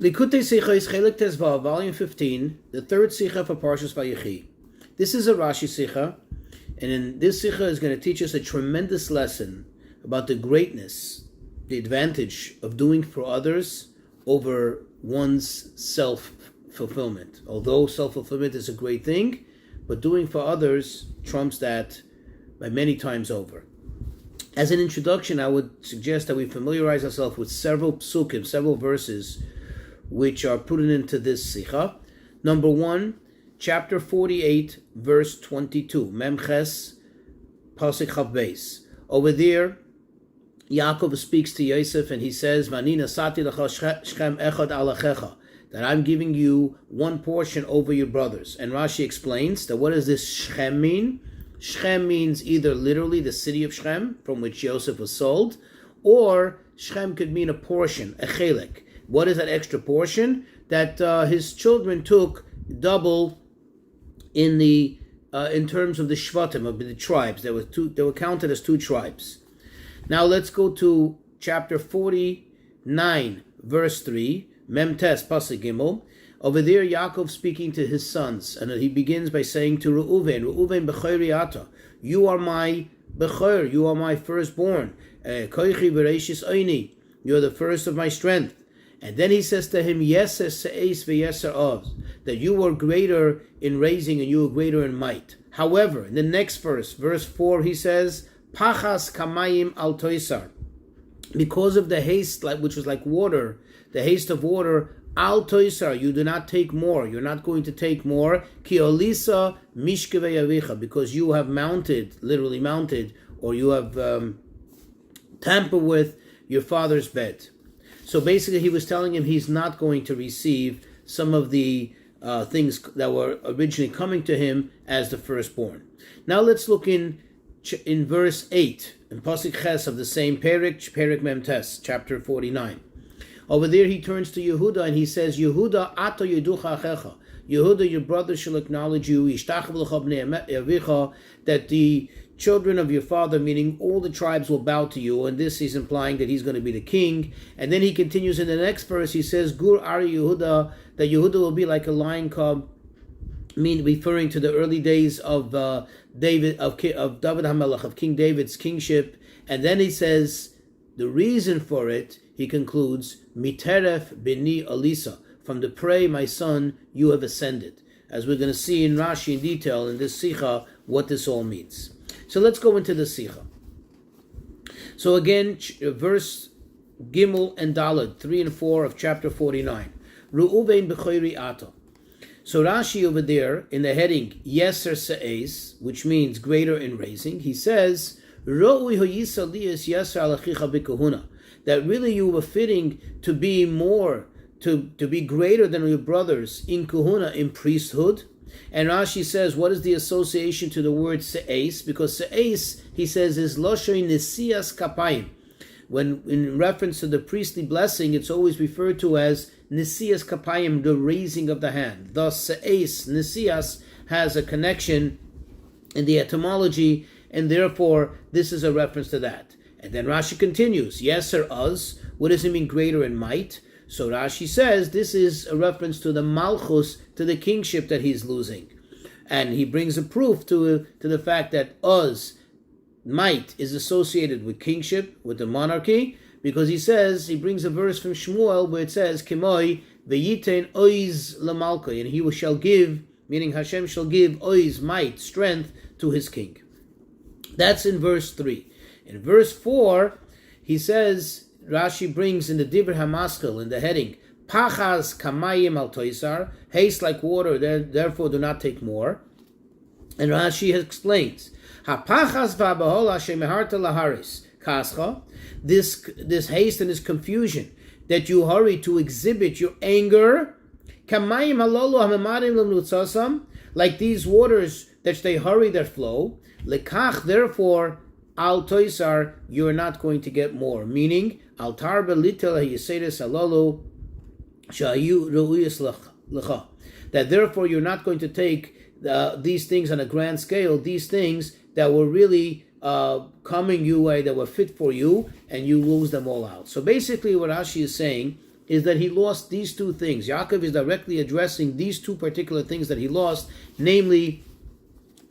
Likutei Sichos, Chelik Tezvav, volume 15, the third Sicha for Parshas Vayechi. This is a Rashi Sicha, and in this Sicha is going to teach us a tremendous lesson about the greatness, the advantage of doing for others over one's self-fulfillment. Although self-fulfillment is a great thing, but doing for others trumps that by many times over. As an introduction, I would suggest that we familiarize ourselves with several psukim, several verses, which are put into this Sicha. Number 1, chapter 48, verse 22, Memches, Pasuk Chav Beis. Over there, Yaakov speaks to Yosef and he says, Vani nasati lecha Shechem echad alachecha, that I'm giving you one portion over your brothers. And Rashi explains that what does this Shechem mean? Shechem means either literally the city of Shechem, from which Yosef was sold, or Shechem could mean a portion, a chelik. What is that extra portion? That his children took double in the in terms of the shvatim, of the tribes. There were counted as 2 tribes. Now let's go to chapter 49, verse 3, Memtes Pasuk Gimel. Over there, Yaakov speaking to his sons, and he begins by saying to Reuven b'chori ata, you are my bechor, you are my firstborn. Koichi v'reishis oini, you are the first of my strength. And then he says to him, Yeser se'es v'yeser oz, that you are greater in raising and you are greater in might. However, in the next verse, verse 4, he says, Pachas kamayim al toisar, because of the haste, which was like water, the haste of water, al toisar, you do not take more. You're not going to take more. Ki olisa mishkevei avicha, because you have mounted, literally mounted, or you have tampered with your father's bed. So basically, he was telling him he's not going to receive some of the things that were originally coming to him as the firstborn. Now let's look in verse 8, in Pasuk Ches of the same Perik Memtes, chapter 49. Over there, he turns to Yehuda and he says, Yehuda, ato yeducha achecha. Yehuda, your brother shall acknowledge you, that the children of your father, meaning all the tribes, will bow to you. And this he's implying that he's going to be the king. And then he continues in the next verse, he says, Gur Ari Yehuda, that Yehuda will be like a lion cub, referring to the early days of David HaMelech, of King David's kingship. And then he says, the reason for it, he concludes, Miteref bini Alisa, from the prey, my son, you have ascended. As we're going to see in Rashi in detail in this Sicha, what this all means. So let's go into the Sicha. So again, verse Gimel and Daled, 3 and 4 of chapter 49. Reuven b'chori ato. So Rashi over there, in the heading, Yeser Se'es, which means greater in raising, he says, Ro'ui ho'yisa liyas yeser alachicha b'kahuna, that really you were fitting to be more, to be greater than your brothers in kahuna, in priesthood. And Rashi says, what is the association to the word se'es? Because se'es, he says, is loshoy nesias kapayim. When in reference to the priestly blessing, it's always referred to as nesias kapayim, the raising of the hand. Thus, se'es, nesias, has a connection in the etymology, and therefore this is a reference to that. And then Rashi continues, Yeser uz, what does it mean greater in might? So Rashi says this is a reference to the malchus, to the kingship that he's losing. And he brings a proof to the fact that uz, might, is associated with kingship, with the monarchy, because he brings a verse from Shmuel where it says, Kimoi v'yitein oiz lamalkoi, and he shall give, meaning Hashem shall give oiz, might, strength, to his king. That's in verse 3. In verse 4, he says, Rashi brings in the Dibur HaMaschil, in the heading, Pachas kamayim al toisar, haste like water, therefore do not take more. And Rashi explains, HaPachas v'abahol shemeharta laharis, kascha, this haste and this confusion, that you hurry to exhibit your anger, kamayim halolu hamemarim lemnutzasam, like these waters that they hurry their flow, lekach, therefore, al toisar, you're not going to get more. Meaning, al tarba litel hayisedes alalu shayu ru'uyas lecha, that therefore you're not going to take these things on a grand scale, these things that were really coming your way, that were fit for you, and you lose them all out. So basically what Rashi is saying is that he lost these two things. Yaakov is directly addressing these two particular things that he lost, namely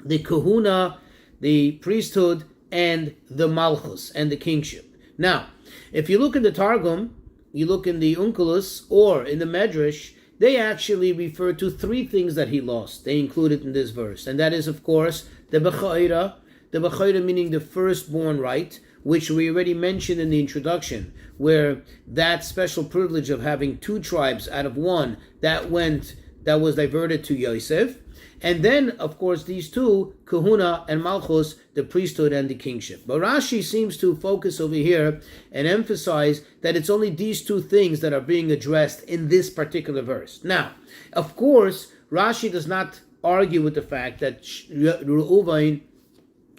the kahuna, the priesthood, and the malchus, and the kingship. Now, if you look in the Targum, you look in the Onkelos, or in the Medrash, they actually refer to three things that he lost. They include it in this verse. And that is, of course, the Bechaira meaning the firstborn right, which we already mentioned in the introduction, where that special privilege of having two tribes out of one, that was diverted to Yosef. And then, of course, these two, Kahuna and Malchus, the priesthood and the kingship. But Rashi seems to focus over here and emphasize that it's only these two things that are being addressed in this particular verse. Now, of course, Rashi does not argue with the fact that Reuven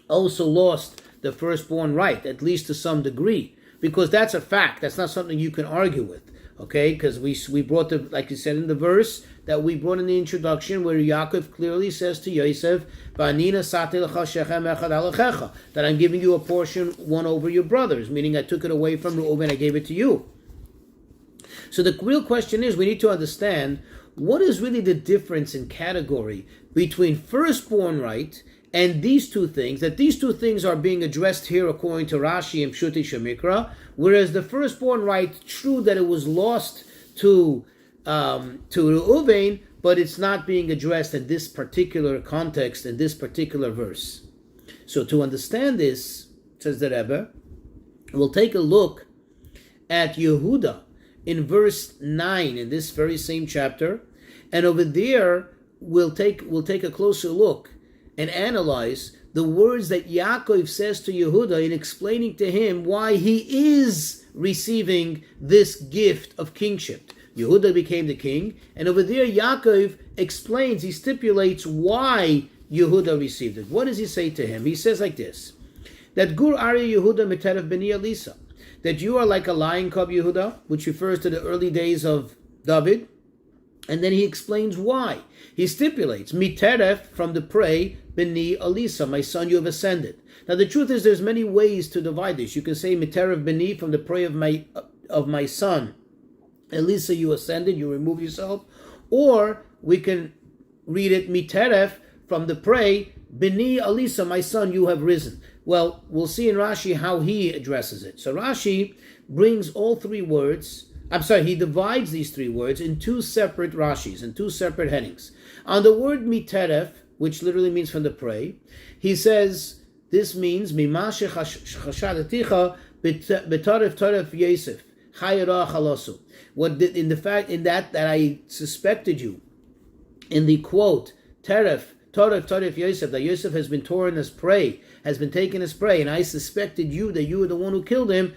also lost the firstborn right, at least to some degree, because that's a fact. That's not something you can argue with. Okay, because we brought the, like you said in the verse that we brought in the introduction, where Yaakov clearly says to Yosef, that I'm giving you a portion, one over your brothers, meaning I took it away from Reuben, I gave it to you. So the real question is, we need to understand what is really the difference in category between firstborn right and these two things, that these two things are being addressed here according to Rashi and Pshuti Shemikra, whereas the firstborn right, true that it was lost to Reuven, but it's not being addressed in this particular context, in this particular verse. So to understand this, says the Rebbe, we'll take a look at Yehuda in verse 9 in this very same chapter, and over there we'll take a closer look and analyze the words that Yaakov says to Yehuda in explaining to him why he is receiving this gift of kingship. Yehuda became the king, and over there Yaakov explains, he stipulates why Yehuda received it. What does he say to him? He says like this, that Gur Ari Yehuda Miterev Beni Elisa, that you are like a lion cub, Yehuda, which refers to the early days of David, and then he explains why. He stipulates, Miteref, from the prey, Beni Elisa, my son, you have ascended. Now the truth is, there's many ways to divide this. You can say Miteref Beni, from the prey of my son, Elisa, you ascended, you removed yourself. Or we can read it, Miteref, from the prey, Beni Elisa, my son, you have risen. Well, we'll see in Rashi how he addresses it. So Rashi brings all three words, he divides these three words in two separate Rashis, in two separate headings. On the word Miteref, which literally means from the prey, he says, this means, Mimashe chashadaticha betaref taref Yosef, chayera chalosu. What did, in that I suspected you, in the quote, taref Yosef, that Yosef has been torn as prey, has been taken as prey, and I suspected you that you were the one who killed him.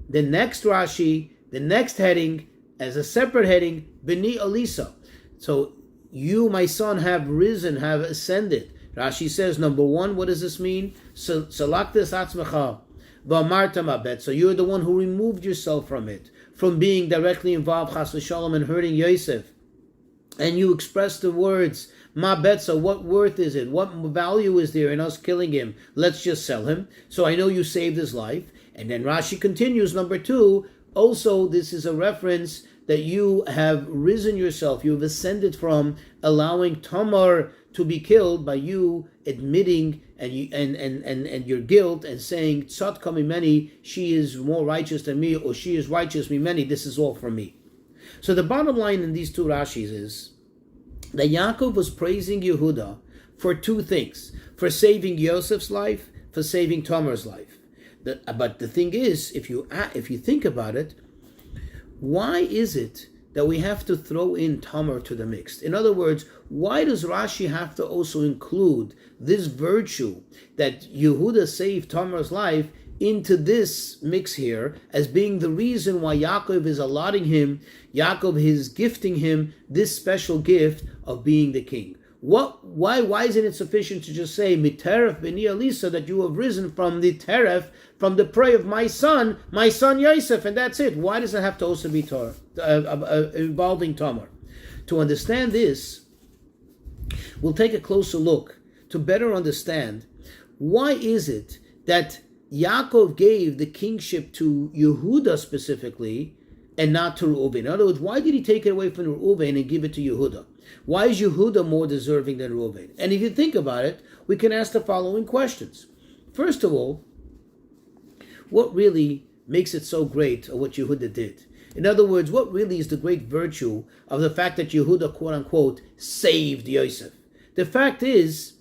The next Rashi, the next heading, as a separate heading, Beni Elisa. So you, my son, have risen, have ascended. Rashi says, number one, what does this mean? Salaktes atzmecha v'amarta mabet. So you're the one who removed yourself from it, from being directly involved, chas v'shalom, and hurting Yosef. And you express the words, Ma betza, what worth is it? What value is there in us killing him? Let's just sell him. So I know you saved his life. And then Rashi continues, number two, also this is a reference that you have risen yourself, you have ascended from allowing Tamar to be killed by you admitting and your guilt and saying, Tzadka mimeni, she is more righteous than me, or she is righteous mimeni, this is all from me. So the bottom line in these two Rashis is that Yaakov was praising Yehuda for two things, for saving Yosef's life, for saving Tamar's life. But the thing is, if you think about it, why is it that we have to throw in Tamar to the mix? In other words, why does Rashi have to also include this virtue that Yehuda saved Tamar's life into this mix here as being the reason why Yaakov is allotting him, Yaakov is gifting him this special gift of being the king? Why isn't it sufficient to just say Miteref Beni Elisa, that you have risen from the teref, from the prey of my son Yosef, and that's it? Why does it have to also be involving Tamar? To understand this, we'll take a closer look to better understand why is it that Yaakov gave the kingship to Yehuda specifically, and not to Reuven? In other words, why did he take it away from Reuven and give it to Yehuda? Why is Yehuda more deserving than Reuven? And if you think about it, we can ask the following questions. First of all, what really makes it so great of what Yehuda did? In other words, what really is the great virtue of the fact that Yehuda, quote unquote, saved Yosef? The fact is,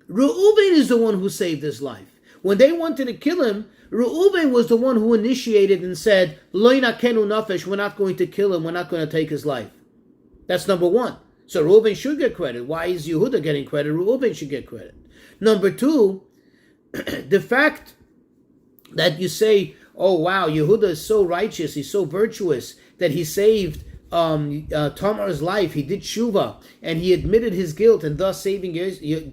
Reuven is the one who saved his life. When they wanted to kill him, Reuven was the one who initiated and said, Lo nakenu nafesh, we're not going to kill him, we're not going to take his life. That's number one. So Reuven should get credit. Why is Yehuda getting credit? Reuven should get credit. Number two, the fact that you say, oh wow, Yehuda is so righteous, he's so virtuous, that he saved Tamar's life, he did tshuva, and he admitted his guilt, and thus saving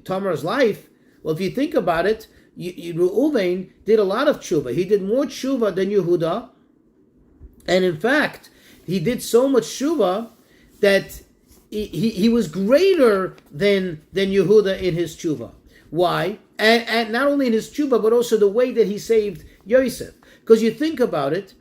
Tamar's life. Well, if you think about it, Reuven did a lot of tshuva. He did more tshuva than Yehuda, and in fact, he did so much tshuva that he was greater than Yehuda in his tshuva. Why? And not only in his tshuva, but also the way that he saved Yosef. Because you think about it,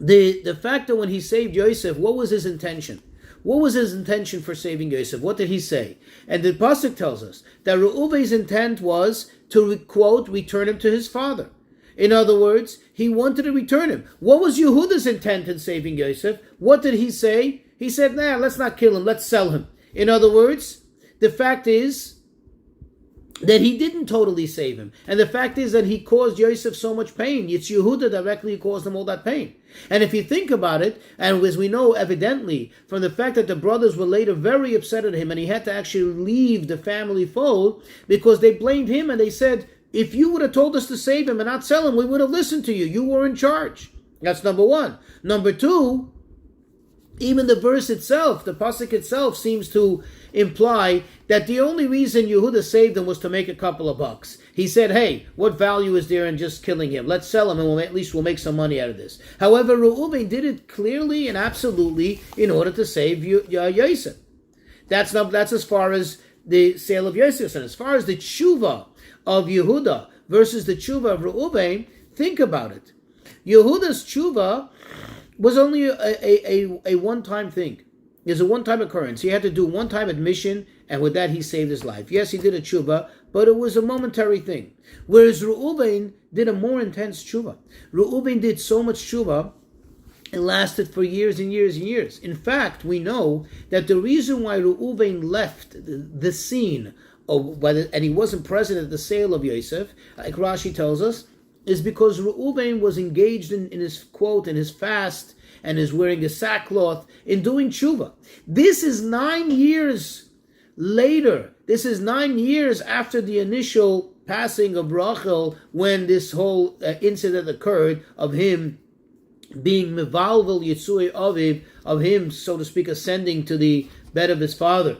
the fact that when he saved Yosef, what was his intention? What was his intention for saving Yosef? What did he say? And the pasuk tells us that Reuven's intent was to, quote, return him to his father. In other words, he wanted to return him. What was Yehuda's intent in saving Yosef? What did he say? He said, nah, let's not kill him, let's sell him. In other words, the fact is that he didn't totally save him. And the fact is that he caused Yosef so much pain. It's Yehuda directly who caused him all that pain. And if you think about it, and as we know evidently from the fact that the brothers were later very upset at him and he had to actually leave the family fold because they blamed him and they said, if you would have told us to save him and not sell him, we would have listened to you. You were in charge. That's number one. Number two, even the verse itself, the pasuk itself seems to imply that the only reason Yehuda saved him was to make a couple of bucks. He said, hey, what value is there in just killing him? Let's sell him and at least we'll make some money out of this. However, Reuven did it clearly and absolutely in order to save Yosef. That's as far as the sale of Yosef. And as far as the tshuva of Yehuda versus the tshuva of Reuven, think about it. Yehuda's tshuva was only a one-time thing. It's a one-time occurrence. He had to do one-time admission, and with that he saved his life. Yes, he did a tshuva, but it was a momentary thing. Whereas Reuven did a more intense tshuva. Reuven did so much tshuva, it lasted for years and years and years. In fact, we know that the reason why Reuven left the scene, and he wasn't present at the sale of Yosef, like Rashi tells us, is because Reuven was engaged in his quote, in his fast, and is wearing a sackcloth, in doing tshuva. This is 9 years later. This is 9 years after the initial passing of Rachel, when this whole incident occurred of him being mevalvel yitzui aviv, of him, so to speak, ascending to the bed of his father.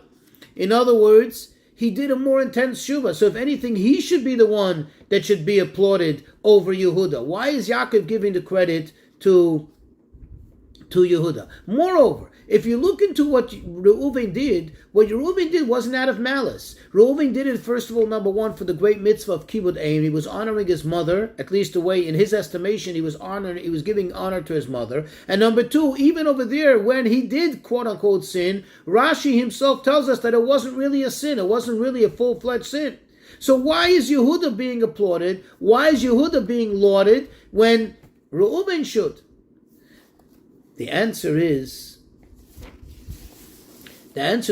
In other words, he did a more intense tshuva. So if anything, he should be the one that should be applauded over Yehuda. Why is Yaakov giving the credit to Yehuda? Moreover, if you look into what Reuven did, what Reuven did wasn't out of malice. Reuven did it, first of all, number one, for the great mitzvah of kibud aim. He was honoring his mother, at least the way, in his estimation, he was giving honor to his mother. And number two, even over there, when he did, quote-unquote, sin, Rashi himself tells us that it wasn't really a sin. It wasn't really a full-fledged sin. So why is Yehuda being applauded? Why is Yehuda being lauded when Reuven should? The answer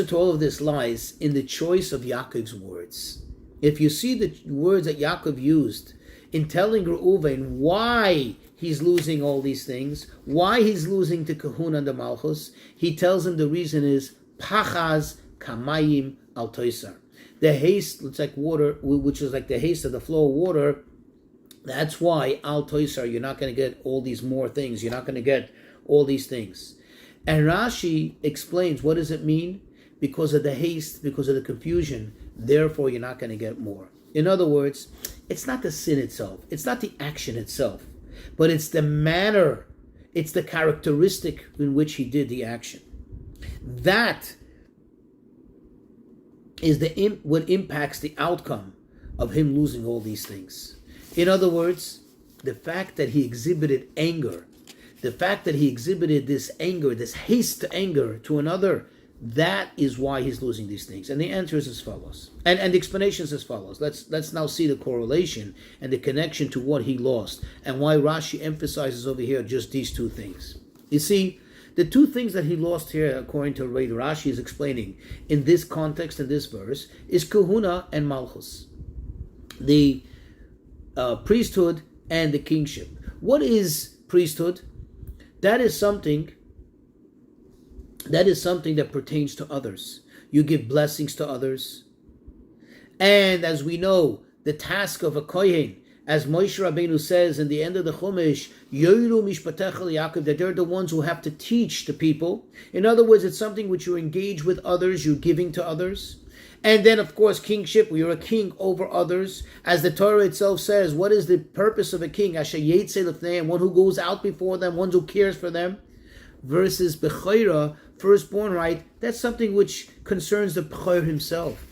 to all of this lies in the choice of Yaakov's words. If you see the words that Yaakov used in telling Reuven why he's losing all these things, why he's losing the kahuna and the malchus, he tells him the reason is pachaz kamayim al toisar. The haste, it's like water, which is like the haste of the flow of water. That's why al toisar, you're not going to get all these more things. You're not going to get all these things. And Rashi explains, what does it mean? Because of the haste, because of the confusion, therefore you're not going to get more. In other words, it's not the sin itself, it's not the action itself, but it's the manner, it's the characteristic in which he did the action. That is what impacts the outcome of him losing all these things. In other words, the fact that he exhibited anger, the fact that he exhibited this anger, this haste to anger to another, that is why he's losing these things. And the answer is as follows. And the explanation is as follows. Let's now see the correlation and the connection to what he lost and why Rashi emphasizes over here just these two things. You see, the two things that he lost here, according to what Rashi is explaining in this context, in this verse, is kahuna and malchus, the priesthood and the kingship. What is priesthood? That is something that pertains to others. You give blessings to others. And as we know, the task of a kohen, as Moshe Rabbeinu says in the end of the Chumash, Yoru Mishpatecha Yaakov, that they're the ones who have to teach the people. In other words, it's something which you engage with others, you're giving to others. And then, of course, kingship, you're a king over others. As the Torah itself says, what is the purpose of a king? Asher Yetzei Lefneim, one who goes out before them, one who cares for them. Versus Bechayra, firstborn right, that's something which concerns the Bechayr himself.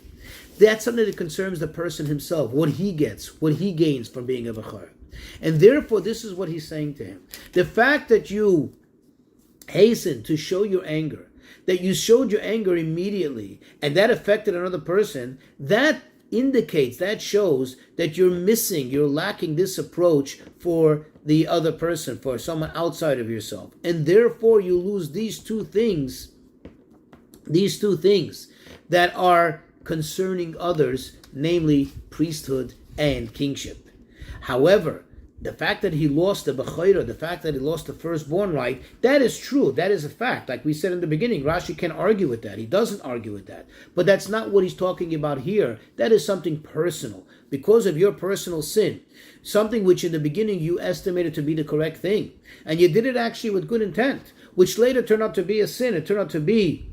That's something that concerns the person himself, what he gets, what he gains from being a Bechayr. And therefore, this is what he's saying to him. The fact that you hasten to show your anger, that you showed your anger immediately, and that affected another person, that indicates, that shows that you're lacking this approach for the other person, for someone outside of yourself. And therefore you lose these two things that are concerning others, namely priesthood and kingship. However, the fact that he lost the Bechayra, the fact that he lost the firstborn right, that is true. That is a fact. Like we said in the beginning, Rashi can't argue with that. He doesn't argue with that. But that's not what he's talking about here. That is something personal. Because of your personal sin. Something which in the beginning you estimated to be the correct thing. And you did it actually with good intent, which later turned out to be a sin. It turned out to be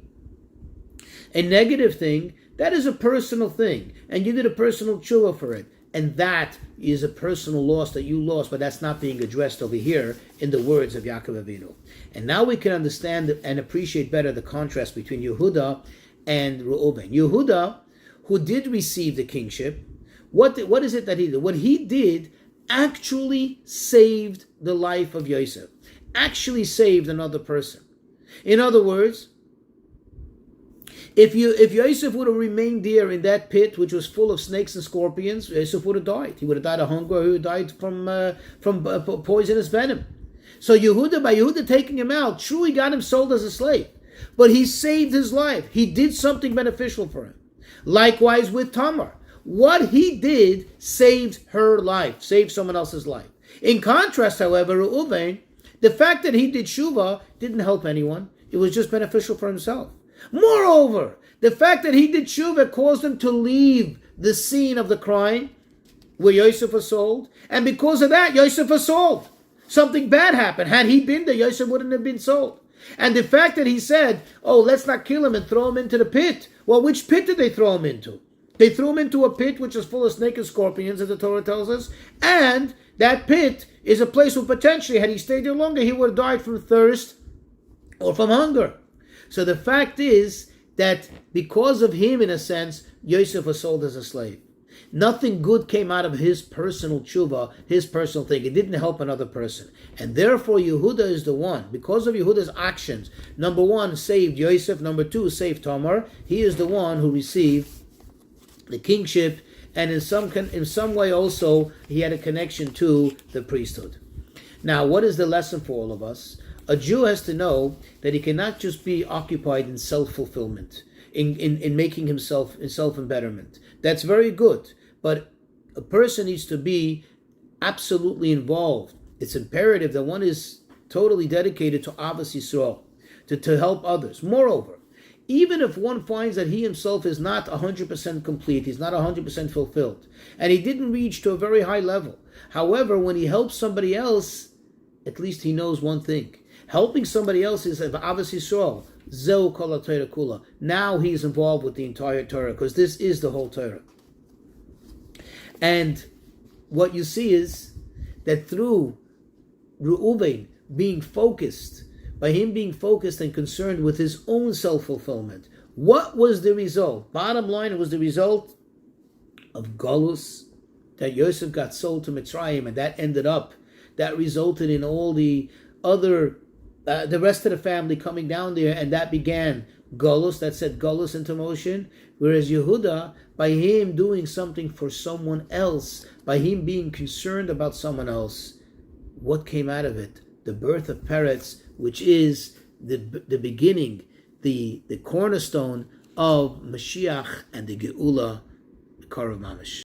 a negative thing. That is a personal thing. And you did a personal tshuva for it. And that is a personal loss that you lost, but that's not being addressed over here in the words of Yaakov Avinu. And now we can understand and appreciate better the contrast between Yehuda and Reuben. Yehuda, who did receive the kingship, what is it that he did? What he did actually saved the life of Yosef, actually saved another person. In other words, if Yosef would have remained there in that pit, which was full of snakes and scorpions, Yosef would have died. He would have died of hunger, or he would have died from poisonous venom. So by Yehuda taking him out, true, he got him sold as a slave. But he saved his life. He did something beneficial for him. Likewise with Tamar. What he did saved her life, saved someone else's life. In contrast, however, Reuven, the fact that he did Shuvah didn't help anyone. It was just beneficial for himself. Moreover, the fact that he did tshuva caused him to leave the scene of the crime where Yosef was sold, and because of that, Yosef was sold. Something bad happened. Had he been there, Yosef wouldn't have been sold. And the fact that he said, oh, let's not kill him and throw him into the pit. Well, which pit did they throw him into? They threw him into a pit which is full of snakes and scorpions, as the Torah tells us, and that pit is a place where potentially, had he stayed there longer, he would have died from thirst or from hunger. So the fact is that because of him, in a sense, Yosef was sold as a slave. Nothing good came out of his personal tshuva, his personal thing. It didn't help another person. And therefore, Yehuda is the one, because of Yehuda's actions, number one, saved Yosef, number two, saved Tamar. He is the one who received the kingship, and in some way also, he had a connection to the priesthood. Now, what is the lesson for all of us? A Jew has to know that he cannot just be occupied in self-fulfillment, in making himself, in self-embetterment. That's very good, but a person needs to be absolutely involved. It's imperative that one is totally dedicated to Avos Yisrael, to help others. Moreover, even if one finds that he himself is not 100% complete, he's not 100% fulfilled, and he didn't reach to a very high level. However, when he helps somebody else, at least he knows one thing. Helping somebody else is Avos Yisrael. Zeu kol haTorah kula. Now he's involved with the entire Torah, because this is the whole Torah. And what you see is that through Reuven being focused, by him being focused and concerned with his own self-fulfillment, what was the result? Bottom line, it was the result of Golus, that Yosef got sold to Mitzrayim, and that resulted in all the other, the rest of the family coming down there, and that began Golus, that set Golus into motion. Whereas Yehuda, by him doing something for someone else, by him being concerned about someone else, what came out of it? The birth of Peretz, which is the beginning, the cornerstone of Mashiach and the Geula, the Karav Mamish.